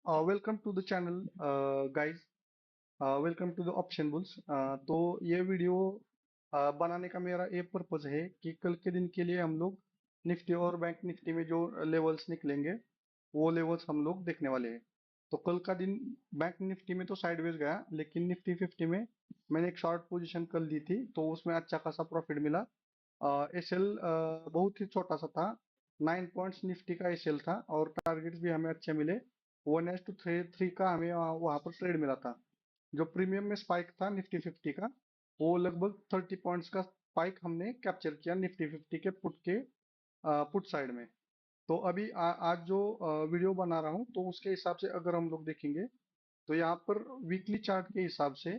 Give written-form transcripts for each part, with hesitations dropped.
Welcome to the channel guys. Welcome to the option bulls. तो ये video बनाने का मेरा ये पर्पज है कि कल के दिन के लिए हम लोग निफ्टी और बैंक निफ्टी में जो लेवल्स निकलेंगे वो लेवल्स हम लोग देखने वाले हैं। तो कल का दिन बैंक निफ्टी में तो साइडवेज गया, लेकिन निफ्टी 50 में मैंने एक शॉर्ट पोजीशन कल दी थी तो उसमें अच्छा खासा प्रॉफिट मिला। एसएल बहुत ही छोटा सा था, 9 पॉइंट्स निफ्टी का एसएल था और टारगेट्स भी हमें अच्छे मिले। 1:3 का हमें वहाँ पर ट्रेड मिला था। जो प्रीमियम में स्पाइक था निफ्टी 50 का, वो लगभग 30 पॉइंट्स का स्पाइक हमने कैप्चर किया निफ्टी 50 के पुट साइड में। तो अभी आज जो वीडियो बना रहा हूँ तो उसके हिसाब से अगर हम लोग देखेंगे तो यहाँ पर वीकली चार्ट के हिसाब से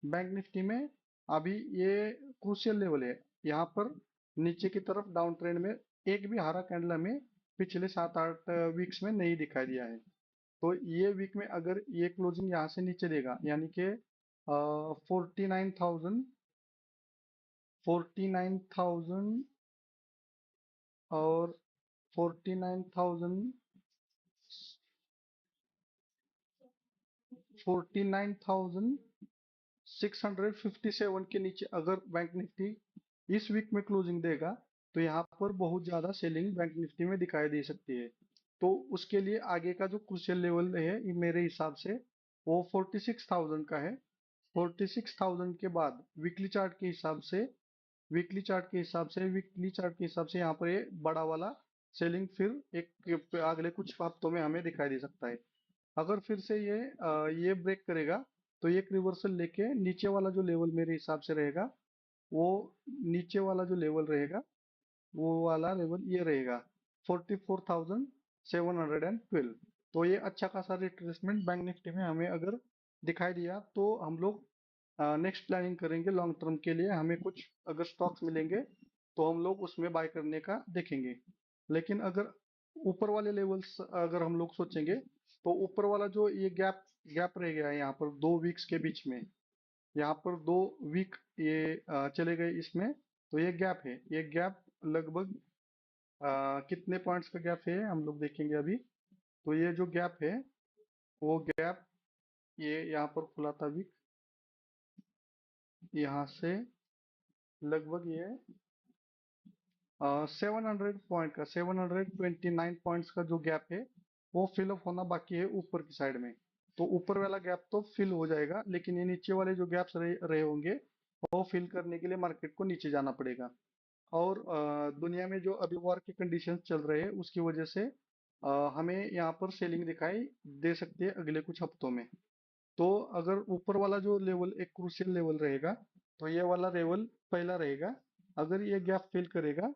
बैंक निफ्टी में अभी ये क्रूशियल लेवल है। यहाँ पर नीचे की तरफ डाउन ट्रेंड में एक भी हरा कैंडल हमें पिछले 7-8 वीक्स में नहीं दिखाई दिया है। तो ये वीक में अगर ये क्लोजिंग यहाँ से नीचे देगा, यानी कि 49,000 और 49,657 के नीचे अगर बैंक निफ्टी इस वीक में क्लोजिंग देगा तो यहाँ पर बहुत ज्यादा सेलिंग बैंक निफ्टी में दिखाई दे सकती है। तो उसके लिए आगे का जो क्रूशियल लेवल है ये मेरे हिसाब से वो 46,000 का है। 46,000 के बाद वीकली चार्ट के हिसाब से यहाँ पर ये बड़ा वाला सेलिंग फिर एक अगले कुछ हफ्तों में हमें दिखाई दे सकता है। अगर फिर से ये ब्रेक करेगा तो एक रिवर्सल लेके नीचे वाला जो लेवल मेरे हिसाब से रहेगा, वो नीचे वाला जो लेवल रहेगा वो वाला लेवल ये रहेगा 44,712। तो ये अच्छा खासा रिट्रेसमेंट बैंक निफ्टी में हमें अगर दिखाई दिया तो हम लोग नेक्स्ट प्लानिंग करेंगे लॉन्ग टर्म के लिए। हमें कुछ अगर स्टॉक्स मिलेंगे तो हम लोग उसमें बाय करने का देखेंगे। लेकिन अगर ऊपर वाले लेवल्स अगर हम लोग सोचेंगे तो ऊपर वाला जो ये गैप गैप रह गया है यहाँ पर 2 वीक्स के बीच में, यहाँ पर 2 वीक ये चले गए इसमें। तो ये गैप है, ये गैप लगभग कितने पॉइंट्स का गैप है हम लोग देखेंगे अभी। तो ये जो गैप है वो गैप ये यहाँ पर खुला था वीक, यहाँ से लगभग ये 700 पॉइंट का 729 पॉइंट्स का जो गैप है वो फिल अप होना बाकी है ऊपर की साइड में। तो ऊपर वाला गैप तो फिल हो जाएगा, लेकिन ये नीचे वाले जो गैप्स रहे होंगे वो फिल करने के लिए मार्केट को नीचे जाना पड़ेगा। और दुनिया में जो अभी वॉर के कंडीशंस चल रहे हैं उसकी वजह से हमें यहाँ पर सेलिंग दिखाई दे सकती है अगले कुछ हफ्तों में। तो अगर ऊपर वाला जो लेवल एक क्रूशियल लेवल रहेगा तो ये वाला लेवल पहला रहेगा। अगर ये गैप फिल करेगा,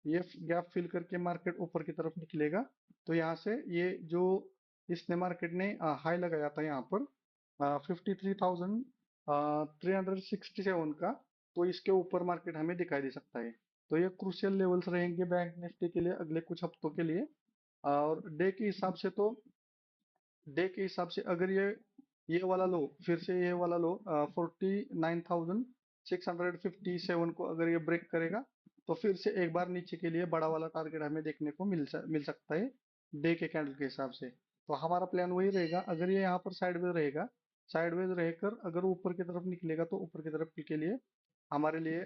ये गैप फिल करके मार्केट ऊपर की तरफ निकलेगा तो यहाँ से ये जो इसने मार्केट ने हाई लगाया था यहाँ पर 53,367 का, तो इसके ऊपर मार्केट हमें दिखाई दे सकता है। तो ये क्रूशियल लेवल्स रहेंगे बैंक निफ्टी के लिए अगले कुछ हफ्तों के लिए। और डे के हिसाब से अगर ये वाला लो, फिर से ये वाला लो 49,657 को अगर ये ब्रेक करेगा तो फिर से एक बार नीचे के लिए बड़ा वाला टारगेट हमें देखने को मिल सकता है डे के कैंडल के हिसाब से। तो हमारा प्लान वही रहेगा, अगर ये यहाँ पर साइडवेज रहेगा, साइडवेज रहकर अगर ऊपर की तरफ निकलेगा तो ऊपर की तरफ के लिए हमारे लिए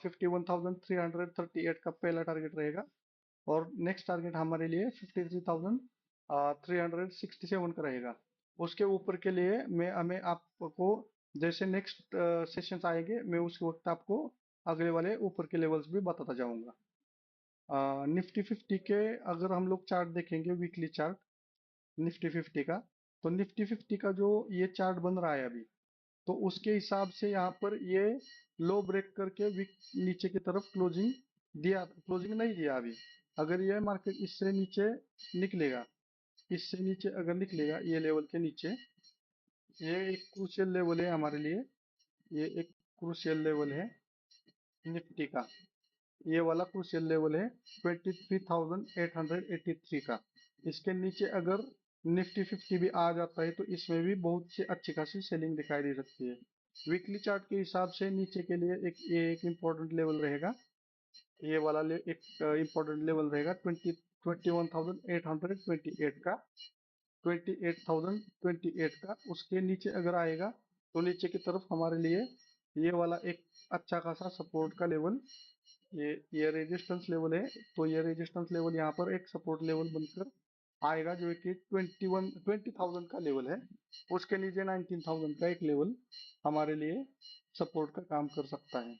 51,338 का पहला टारगेट रहेगा। और नेक्स्ट टारगेट हमारे लिए 53,367 का रहेगा। उसके ऊपर के लिए मैं हमें आपको जैसे नेक्स्ट सेशंस आएंगे मैं उस वक्त आपको अगले वाले ऊपर के लेवल्स भी बताता जाऊंगा। निफ्टी 50 के अगर हम लोग चार्ट देखेंगे, वीकली चार्ट निफ्टी 50 का, तो निफ्टी 50 का जो ये चार्ट बन रहा है अभी, तो उसके हिसाब से यहाँ पर ये लो ब्रेक करके वीक नीचे की तरफ क्लोजिंग नहीं दिया अभी। अगर ये मार्केट इससे नीचे अगर निकलेगा ये लेवल के नीचे, ये एक क्रूशियल लेवल है हमारे लिए, ये एक क्रूशियल लेवल है निफ्टी का, ये वाला क्रूशियल लेवल है 23,883 का। इसके नीचे अगर निफ्टी 50 भी आ जाता है तो इसमें भी बहुत सी अच्छी खासी सेलिंग दिखाई दे सकती है। वीकली चार्ट के हिसाब से नीचे के लिए एक इम्पोर्टेंट लेवल रहेगा, ये वाला एक इम्पोर्टेंट लेवल रहेगा 21,828 का। 28,028 का, उसके नीचे अगर आएगा तो नीचे की तरफ हमारे लिए ये वाला एक अच्छा खासा सपोर्ट का लेवल, ये रेजिस्टेंस लेवल है। तो ये रेजिस्टेंस लेवल यहाँ पर एक सपोर्ट लेवल बनकर आएगा, जो कि 20,000 का लेवल है। उसके नीचे 19,000 का एक लेवल हमारे लिए सपोर्ट का काम कर सकता है।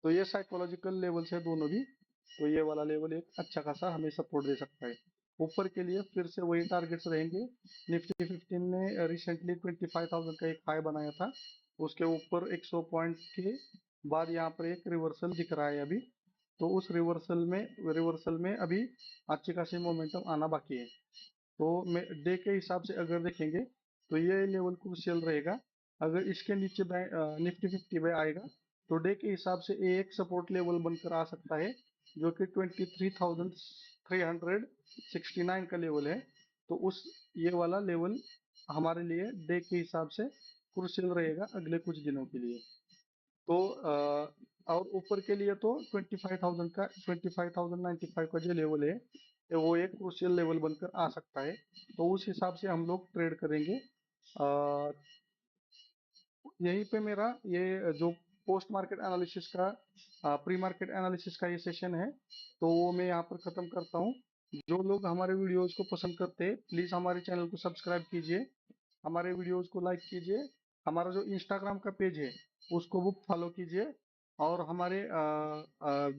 तो ये साइकोलॉजिकल लेवल है दोनों भी। तो ये वाला लेवल एक अच्छा खासा हमें सपोर्ट दे सकता है। ऊपर के लिए फिर से वही टारगेट्स रहेंगे। निफ्टी 15 ने रिसेंटली 25,000 का एक हाई बनाया था, उसके ऊपर 100 पॉइंट के बाद यहाँ पर एक रिवर्सल दिख रहा है अभी। तो उस रिवर्सल में अभी अच्छी खासी मोमेंटम आना बाकी है। तो डे के हिसाब से अगर देखेंगे तो ये लेवल क्रूशियल रहेगा। अगर इसके नीचे निफ्टी 50 पे आएगा तो डे के हिसाब से ये एक सपोर्ट लेवल बनकर आ सकता है, जो कि 23,369 का लेवल है। तो उस ये वाला लेवल हमारे लिए डे के हिसाब से क्रूशियल रहेगा अगले कुछ दिनों के लिए। तो और ऊपर के लिए तो 25,095 का जो लेवल है, तो वो एक क्रूशियल लेवल बनकर आ सकता है। तो उस हिसाब से हम लोग ट्रेड करेंगे। अ, यहीं पे मेरा ये जो पोस्ट मार्केट एनालिसिस का, प्री मार्केट एनालिसिस का ये सेशन है, तो वो मैं यहाँ पर ख़त्म करता हूँ। जो लोग हमारे वीडियोज़ को पसंद करते हैं प्लीज़ हमारे चैनल को सब्सक्राइब कीजिए, हमारे वीडियोज़ को लाइक कीजिए, हमारा जो इंस्टाग्राम का पेज है उसको वो फॉलो कीजिए, और हमारे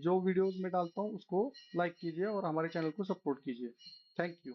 जो वीडियोज़ में डालता हूँ उसको लाइक कीजिए और हमारे चैनल को सपोर्ट कीजिए। Thank you.